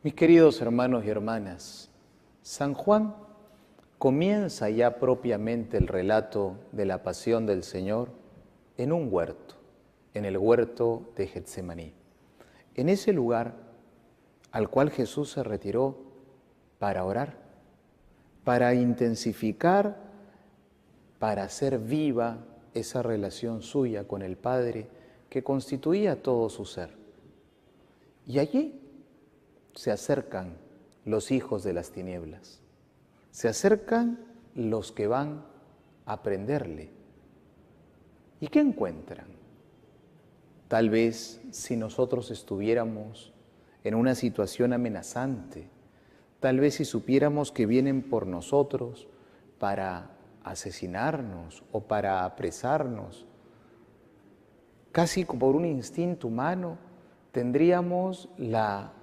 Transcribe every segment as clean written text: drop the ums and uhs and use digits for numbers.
Mis queridos hermanos y hermanas, San Juan comienza ya propiamente el relato de la pasión del Señor en un huerto, en el huerto de Getsemaní. En ese lugar al cual Jesús se retiró para orar, para intensificar, para hacer viva esa relación suya con el Padre que constituía todo su ser. Y allí se acercan los hijos de las tinieblas, se acercan los que van a prenderle. ¿Y qué encuentran? Tal vez si nosotros estuviéramos en una situación amenazante, tal vez si supiéramos que vienen por nosotros para asesinarnos o para apresarnos, casi por un instinto humano, tendríamos la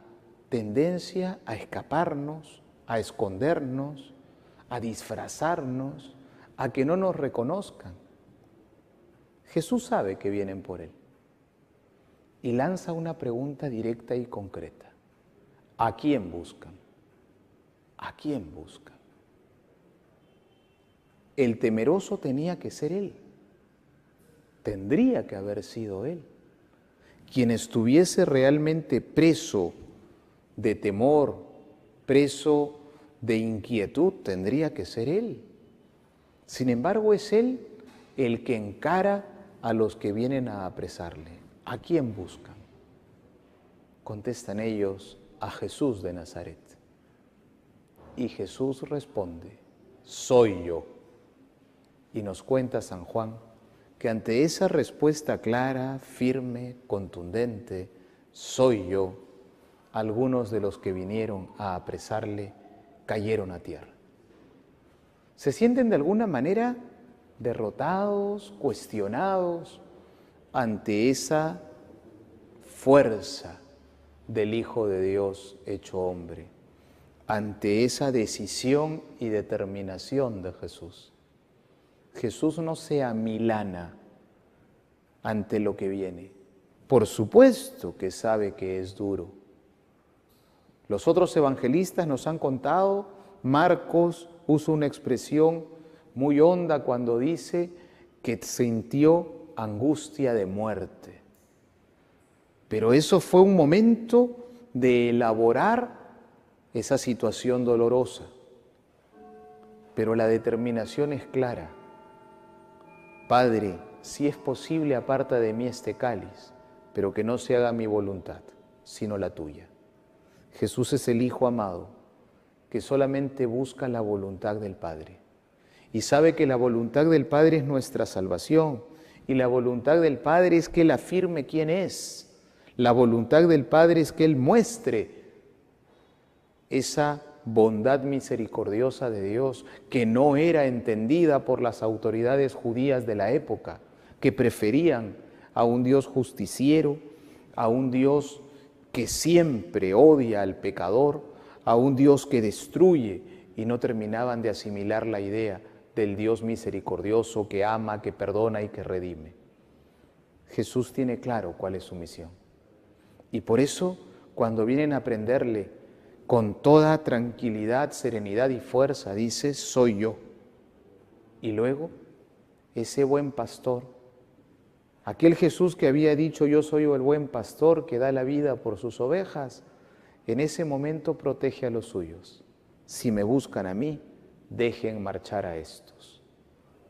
tendencia a escaparnos, a escondernos, a disfrazarnos, a que no nos reconozcan. Jesús sabe que vienen por Él y lanza una pregunta directa y concreta. ¿A quién buscan? ¿A quién buscan? El temeroso tenía que ser Él, tendría que haber sido Él. Quien estuviese realmente preso de temor, preso de inquietud, tendría que ser Él. Sin embargo, es Él el que encara a los que vienen a apresarle. ¿A quién buscan? Contestan ellos, a Jesús de Nazaret. Y Jesús responde, soy yo. Y nos cuenta San Juan que ante esa respuesta clara, firme, contundente, soy yo, algunos de los que vinieron a apresarle cayeron a tierra. Se sienten de alguna manera derrotados, cuestionados ante esa fuerza del Hijo de Dios hecho hombre, ante esa decisión y determinación de Jesús. Jesús no se amilana ante lo que viene. Por supuesto que sabe que es duro. Los otros evangelistas nos han contado, Marcos usa una expresión muy honda cuando dice que sintió angustia de muerte. Pero eso fue un momento de elaborar esa situación dolorosa. Pero la determinación es clara. Padre, si es posible, aparta de mí este cáliz, pero que no se haga mi voluntad, sino la tuya. Jesús es el Hijo amado, que solamente busca la voluntad del Padre. Y sabe que la voluntad del Padre es nuestra salvación, y la voluntad del Padre es que Él afirme quién es. La voluntad del Padre es que Él muestre esa bondad misericordiosa de Dios que no era entendida por las autoridades judías de la época, que preferían a un Dios justiciero, a un Dios que siempre odia al pecador, a un Dios que destruye, y no terminaban de asimilar la idea del Dios misericordioso que ama, que perdona y que redime. Jesús tiene claro cuál es su misión. Y por eso, cuando vienen a prenderle con toda tranquilidad, serenidad y fuerza, dice, soy yo. Y luego, ese buen pastor, aquel Jesús que había dicho, yo soy el buen pastor que da la vida por sus ovejas, en ese momento protege a los suyos. Si me buscan a mí, dejen marchar a estos.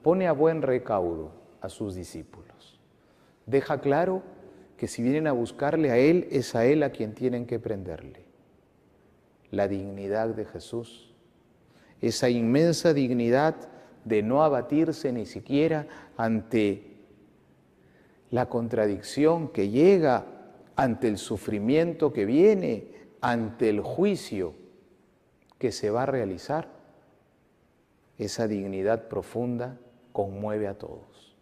Pone a buen recaudo a sus discípulos. Deja claro que si vienen a buscarle a Él, es a Él a quien tienen que prenderle. La dignidad de Jesús, esa inmensa dignidad de no abatirse ni siquiera ante la contradicción que llega ante el sufrimiento que viene, ante el juicio que se va a realizar, esa dignidad profunda conmueve a todos.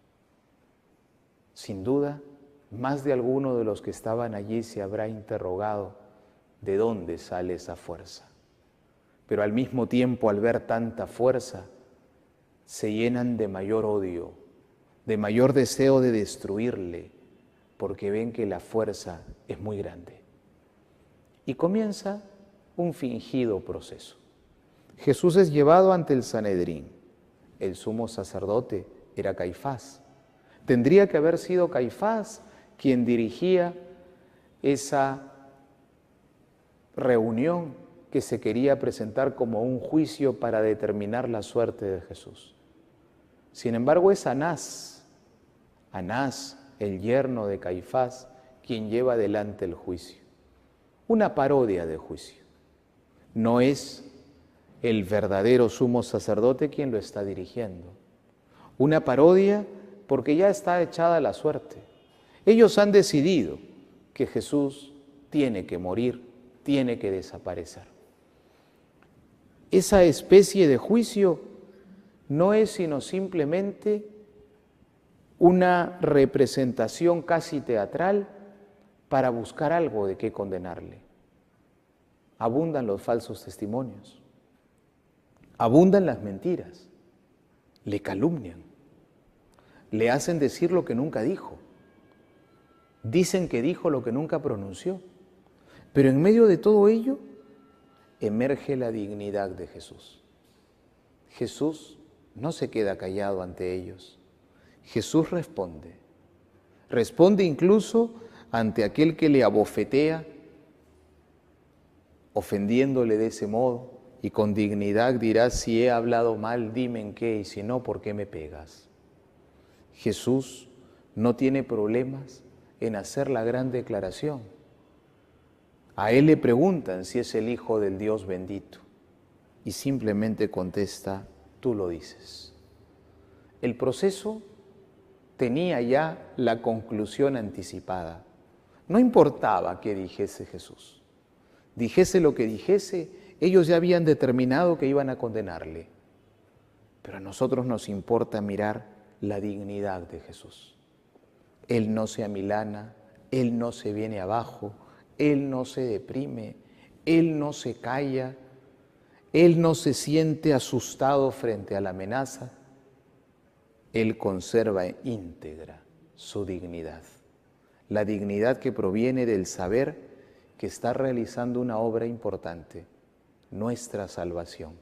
Sin duda, más de alguno de los que estaban allí se habrá interrogado de dónde sale esa fuerza. Pero al mismo tiempo, al ver tanta fuerza, se llenan de mayor odio, de mayor deseo de destruirle, porque ven que la fuerza es muy grande. Y comienza un fingido proceso. Jesús es llevado ante el Sanedrín. El sumo sacerdote era Caifás. Tendría que haber sido Caifás quien dirigía esa reunión que se quería presentar como un juicio para determinar la suerte de Jesús. Sin embargo, es Anás, el yerno de Caifás, quien lleva adelante el juicio. Una parodia de juicio. No es el verdadero sumo sacerdote quien lo está dirigiendo. Una parodia porque ya está echada la suerte. Ellos han decidido que Jesús tiene que morir, tiene que desaparecer. Esa especie de juicio no es sino simplemente una representación casi teatral para buscar algo de qué condenarle. Abundan los falsos testimonios, abundan las mentiras, le calumnian, le hacen decir lo que nunca dijo, dicen que dijo lo que nunca pronunció, pero en medio de todo ello emerge la dignidad de Jesús. Jesús no se queda callado ante ellos. Jesús responde incluso ante aquel que le abofetea, ofendiéndole de ese modo, y con dignidad dirá: si he hablado mal, dime en qué, y si no, ¿por qué me pegas? Jesús no tiene problemas en hacer la gran declaración. A él le preguntan si es el Hijo del Dios bendito, y simplemente contesta: tú lo dices. El proceso tenía ya la conclusión anticipada. No importaba qué dijese Jesús. Dijese lo que dijese, ellos ya habían determinado que iban a condenarle. Pero a nosotros nos importa mirar la dignidad de Jesús. Él no se amilana, Él no se viene abajo, Él no se deprime, Él no se calla, Él no se siente asustado frente a la amenaza. Él conserva íntegra su dignidad, la dignidad que proviene del saber que está realizando una obra importante, nuestra salvación,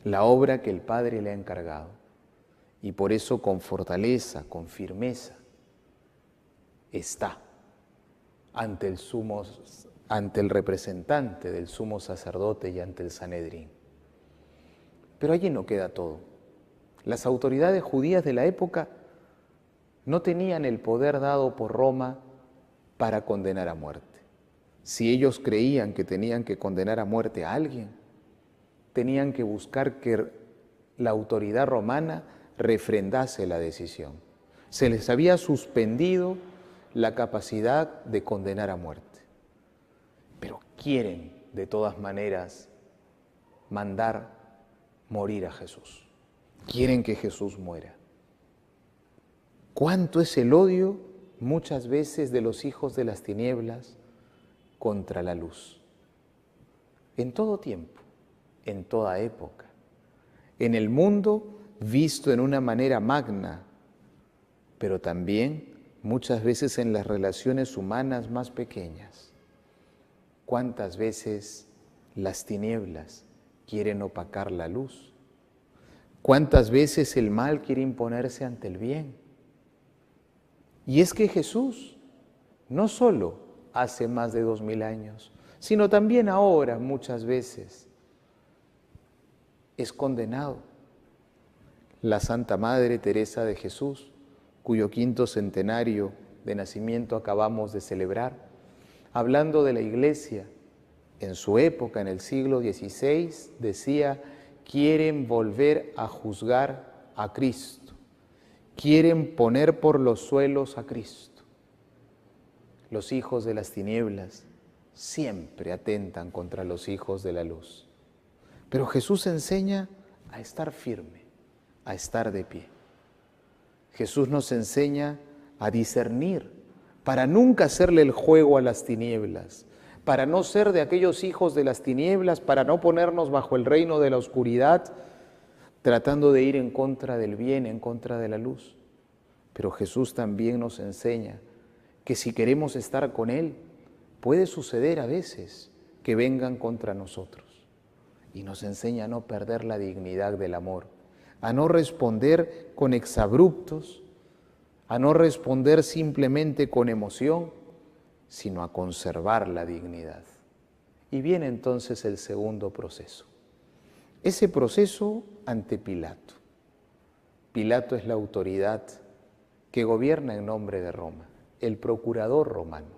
la obra que el Padre le ha encargado. Y por eso con fortaleza, con firmeza, está ante el representante del sumo sacerdote y ante el Sanedrín. Pero allí no queda todo. Las autoridades judías de la época no tenían el poder dado por Roma para condenar a muerte. Si ellos creían que tenían que condenar a muerte a alguien, tenían que buscar que la autoridad romana refrendase la decisión. Se les había suspendido la capacidad de condenar a muerte. Pero quieren, de todas maneras, mandar morir a Jesús. Quieren que Jesús muera. ¿Cuánto es el odio muchas veces de los hijos de las tinieblas contra la luz? En todo tiempo, en toda época, en el mundo visto en una manera magna, pero también muchas veces en las relaciones humanas más pequeñas. ¿Cuántas veces las tinieblas quieren opacar la luz? ¿Cuántas veces el mal quiere imponerse ante el bien? Y es que Jesús no solo hace más de 2000 años, sino también ahora muchas veces es condenado. La Santa Madre Teresa de Jesús, cuyo 5º centenario de nacimiento acabamos de celebrar, hablando de la Iglesia en su época, en el siglo XVI, decía: quieren volver a juzgar a Cristo, quieren poner por los suelos a Cristo. los hijos de las tinieblas siempre atentan contra los hijos de la luz. Pero Jesús enseña a estar firme, a estar de pie. Jesús nos enseña a discernir para nunca hacerle el juego a las tinieblas, para no ser de aquellos hijos de las tinieblas, para no ponernos bajo el reino de la oscuridad, tratando de ir en contra del bien, en contra de la luz. Pero Jesús también nos enseña que si queremos estar con Él, puede suceder a veces que vengan contra nosotros. Y nos enseña a no perder la dignidad del amor, a no responder con exabruptos, a no responder simplemente con emoción, sino a conservar la dignidad. Y viene entonces el segundo proceso. Ese proceso ante Pilato. Pilato es la autoridad que gobierna en nombre de Roma, el procurador romano,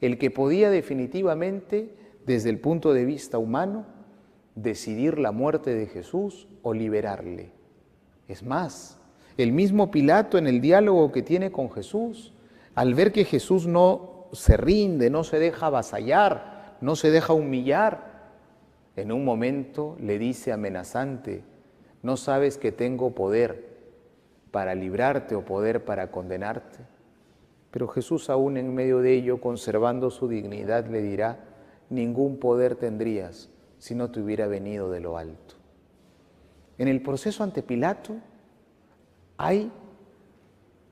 el que podía definitivamente, desde el punto de vista humano, decidir la muerte de Jesús o liberarle. Es más, el mismo Pilato en el diálogo que tiene con Jesús, al ver que Jesús no se rinde, no se deja avasallar, no se deja humillar, en un momento le dice amenazante: ¿no sabes que tengo poder para librarte o poder para condenarte? Pero Jesús, aún en medio de ello, conservando su dignidad, le dirá: ningún poder tendrías si no te hubiera venido de lo alto. En el proceso ante Pilato hay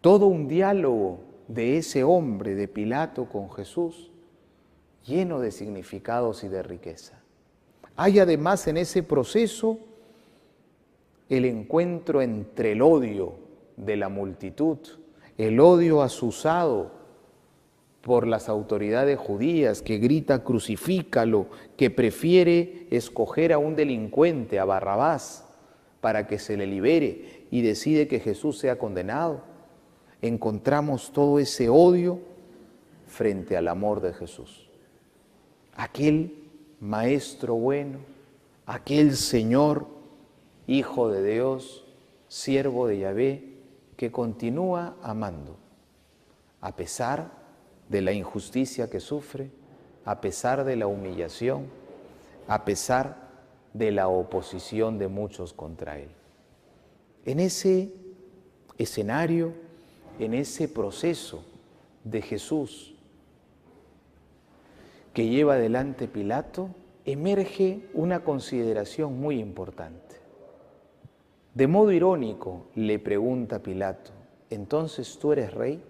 todo un diálogo de ese hombre, de Pilato, con Jesús, lleno de significados y de riqueza. Hay además en ese proceso el encuentro entre el odio de la multitud, el odio azuzado por las autoridades judías que grita crucifícalo, que prefiere escoger a un delincuente, a Barrabás, para que se le libere y decide que Jesús sea condenado. Encontramos todo ese odio frente al amor de Jesús. Aquel Maestro bueno, aquel Señor, Hijo de Dios, siervo de Yahvé, que continúa amando, a pesar de la injusticia que sufre, a pesar de la humillación, a pesar de la oposición de muchos contra Él. En ese escenario, en ese proceso de Jesús que lleva adelante Pilato, emerge una consideración muy importante. De modo irónico le pregunta Pilato: ¿entonces tú eres rey?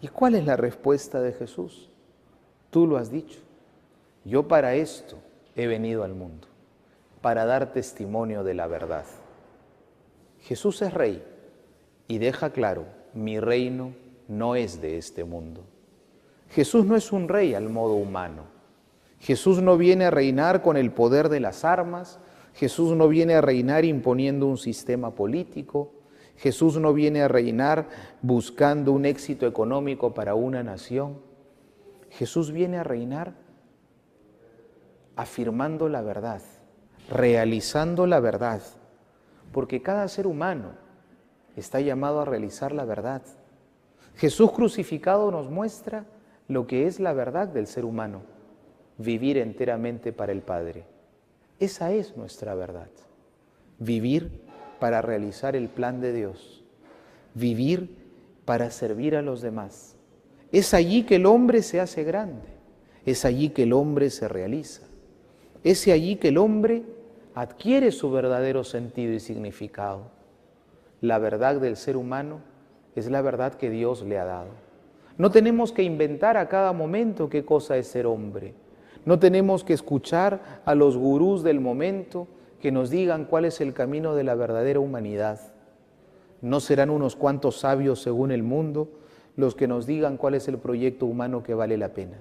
¿Y cuál es la respuesta de Jesús? Tú lo has dicho. Yo para esto he venido al mundo, para dar testimonio de la verdad. Jesús es rey y deja claro: mi reino no es de este mundo. Jesús no es un rey al modo humano. Jesús no viene a reinar con el poder de las armas. Jesús no viene a reinar imponiendo un sistema político. Jesús no viene a reinar buscando un éxito económico para una nación. Jesús viene a reinar afirmando la verdad, realizando la verdad, porque cada ser humano está llamado a realizar la verdad. Jesús crucificado nos muestra lo que es la verdad del ser humano: vivir enteramente para el Padre. Esa es nuestra verdad. Vivir para realizar el plan de Dios. Vivir para servir a los demás. Es allí que el hombre se hace grande. Es allí que el hombre se realiza. Es allí que el hombre adquiere su verdadero sentido y significado. La verdad del ser humano es la verdad que Dios le ha dado. No tenemos que inventar a cada momento qué cosa es ser hombre. No tenemos que escuchar a los gurús del momento que nos digan cuál es el camino de la verdadera humanidad. No serán unos cuantos sabios según el mundo los que nos digan cuál es el proyecto humano que vale la pena.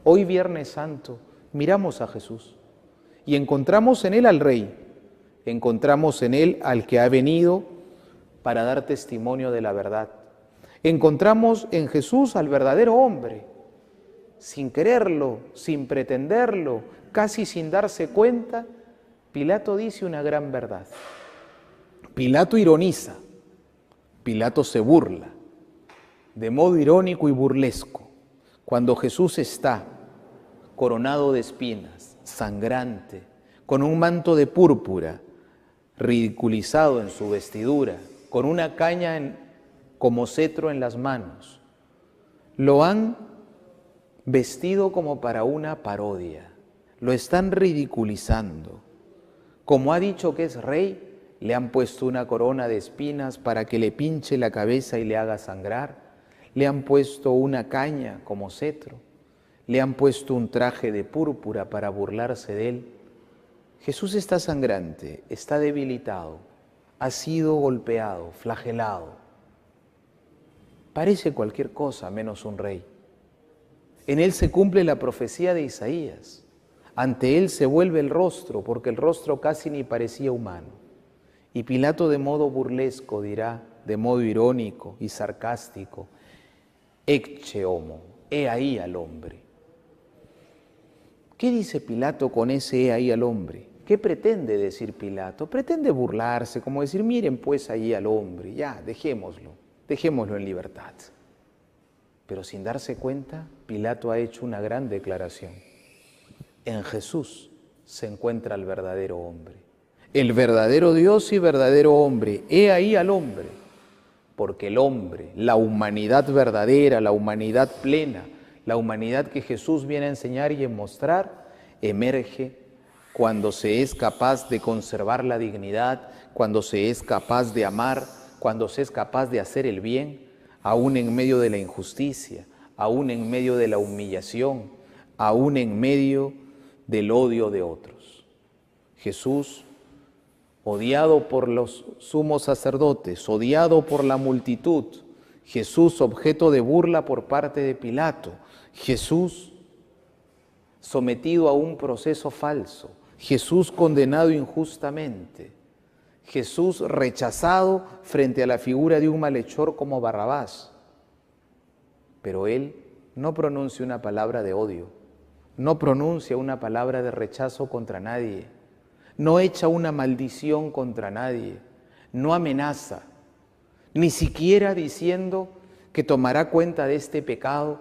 Hoy, Viernes Santo, miramos a Jesús y encontramos en Él al Rey, encontramos en Él al que ha venido para dar testimonio de la verdad. Encontramos en Jesús al verdadero hombre, sin quererlo, sin pretenderlo, casi sin darse cuenta. Pilato dice una gran verdad. Pilato ironiza, Pilato se burla, de modo irónico y burlesco, Cuando Jesús está coronado de espinas, sangrante, con un manto de púrpura, ridiculizado en su vestidura, con una caña como cetro en las manos, lo han vestido como para una parodia, lo están ridiculizando. Como ha dicho que es rey, le han puesto una corona de espinas para que le pinche la cabeza y le haga sangrar, le han puesto una caña como cetro, le han puesto un traje de púrpura para burlarse de él. Jesús está sangrante, está debilitado, ha sido golpeado, flagelado. Parece cualquier cosa menos un rey. En él se cumple la profecía de Isaías. Ante él se vuelve el rostro, porque el rostro casi ni parecía humano. Y Pilato de modo burlesco dirá, de modo irónico y sarcástico, ecce homo, he ahí al hombre. ¿Qué dice Pilato con ese he ahí al hombre? ¿Qué pretende decir Pilato? Pretende burlarse, como decir, miren pues ahí al hombre, ya, dejémoslo en libertad. Pero sin darse cuenta, Pilato ha hecho una gran declaración. En Jesús se encuentra el verdadero hombre, el verdadero Dios y verdadero hombre. He ahí al hombre, porque el hombre, la humanidad verdadera, la humanidad plena, la humanidad que Jesús viene a enseñar y a mostrar, emerge cuando se es capaz de conservar la dignidad, cuando se es capaz de amar, cuando se es capaz de hacer el bien, aún en medio de la injusticia, aún en medio de la humillación, aún en medio del odio de otros. Jesús, odiado por los sumos sacerdotes, odiado por la multitud, Jesús objeto de burla por parte de Pilato, Jesús sometido a un proceso falso, Jesús condenado injustamente, Jesús rechazado frente a la figura de un malhechor como Barrabás. Pero él no pronuncia una palabra de odio, no pronuncia una palabra de rechazo contra nadie, no echa una maldición contra nadie, no amenaza, ni siquiera diciendo que tomará cuenta de este pecado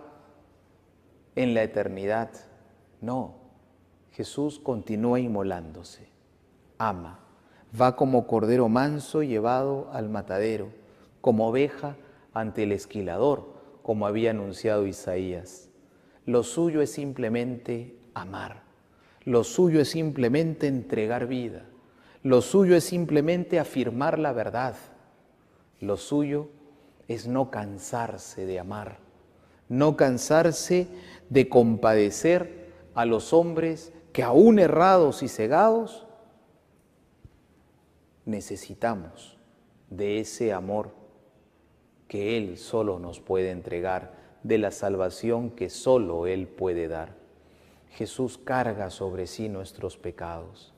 en la eternidad. No, Jesús continúa inmolándose, ama, va como cordero manso llevado al matadero, como oveja ante el esquilador, como había anunciado Isaías. Lo suyo es simplemente amar, lo suyo es simplemente entregar vida, lo suyo es simplemente afirmar la verdad, lo suyo es no cansarse de amar, no cansarse de compadecer a los hombres que aún errados y cegados necesitamos de ese amor que Él solo nos puede entregar, de la salvación que solo Él puede dar. Jesús carga sobre sí nuestros pecados.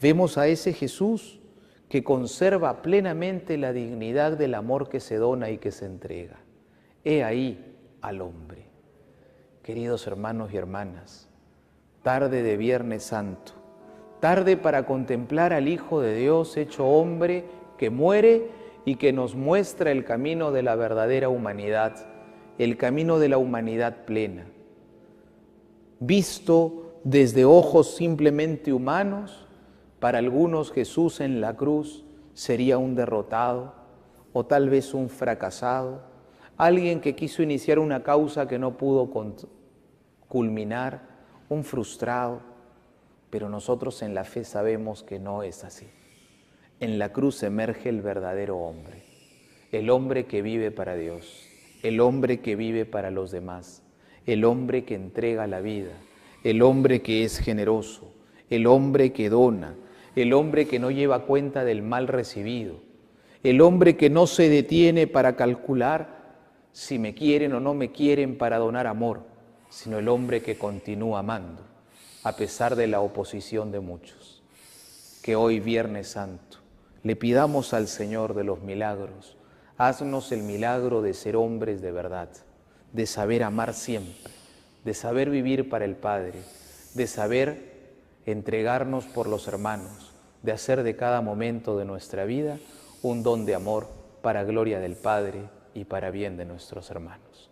Vemos a ese Jesús que conserva plenamente la dignidad del amor que se dona y que se entrega. He ahí al hombre. Queridos hermanos y hermanas, tarde de Viernes Santo, tarde para contemplar al Hijo de Dios hecho hombre que muere y que nos muestra el camino de la verdadera humanidad, el camino de la humanidad plena. Visto desde ojos simplemente humanos, para algunos Jesús en la cruz sería un derrotado o tal vez un fracasado, alguien que quiso iniciar una causa que no pudo culminar, un frustrado, pero nosotros en la fe sabemos que no es así. En la cruz emerge el verdadero hombre, el hombre que vive para Dios, el hombre que vive para los demás, el hombre que entrega la vida, el hombre que es generoso, el hombre que dona, el hombre que no lleva cuenta del mal recibido, el hombre que no se detiene para calcular si me quieren o no me quieren para donar amor, sino el hombre que continúa amando, a pesar de la oposición de muchos. Que hoy, Viernes Santo, le pidamos al Señor de los milagros, haznos el milagro de ser hombres de verdad, de saber amar siempre, de saber vivir para el Padre, de saber entregarnos por los hermanos, de hacer de cada momento de nuestra vida un don de amor para gloria del Padre y para bien de nuestros hermanos.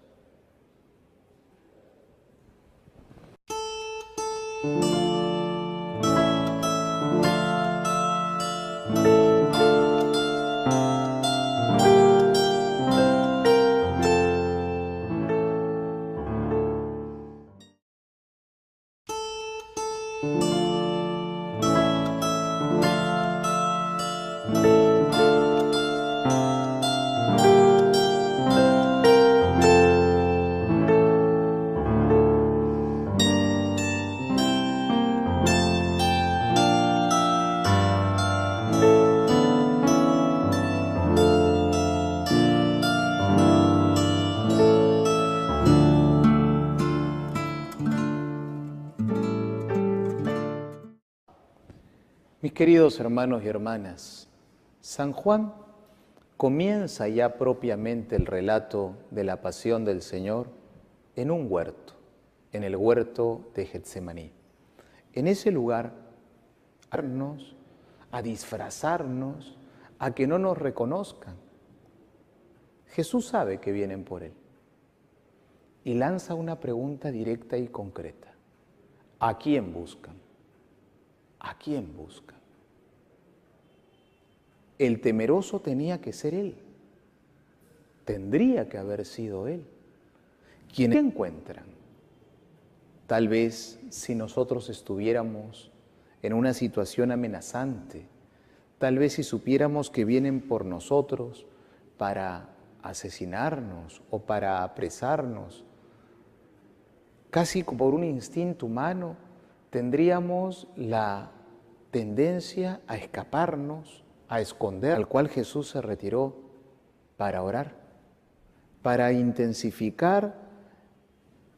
Mis queridos hermanos y hermanas, San Juan comienza ya propiamente el relato de la pasión del Señor en un huerto, en el huerto de Getsemaní. En ese lugar, a disfrazarnos, a que no nos reconozcan. Jesús sabe que vienen por Él y lanza una pregunta directa y concreta. ¿A quién buscan? ¿A quién buscan? El temeroso tenía que ser Él. Tendría que haber sido Él. ¿Quiénes encuentran? Tal vez si nosotros estuviéramos en una situación amenazante, tal vez si supiéramos que vienen por nosotros para asesinarnos o para apresarnos, casi por un instinto humano, tendríamos la tendencia a escaparnos, a esconder, al cual Jesús se retiró para orar, para intensificar,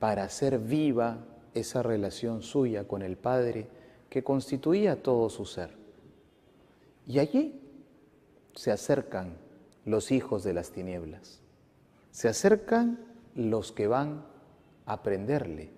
para hacer viva esa relación suya con el Padre que constituía todo su ser. Y allí se acercan los hijos de las tinieblas, se acercan los que van a prenderle,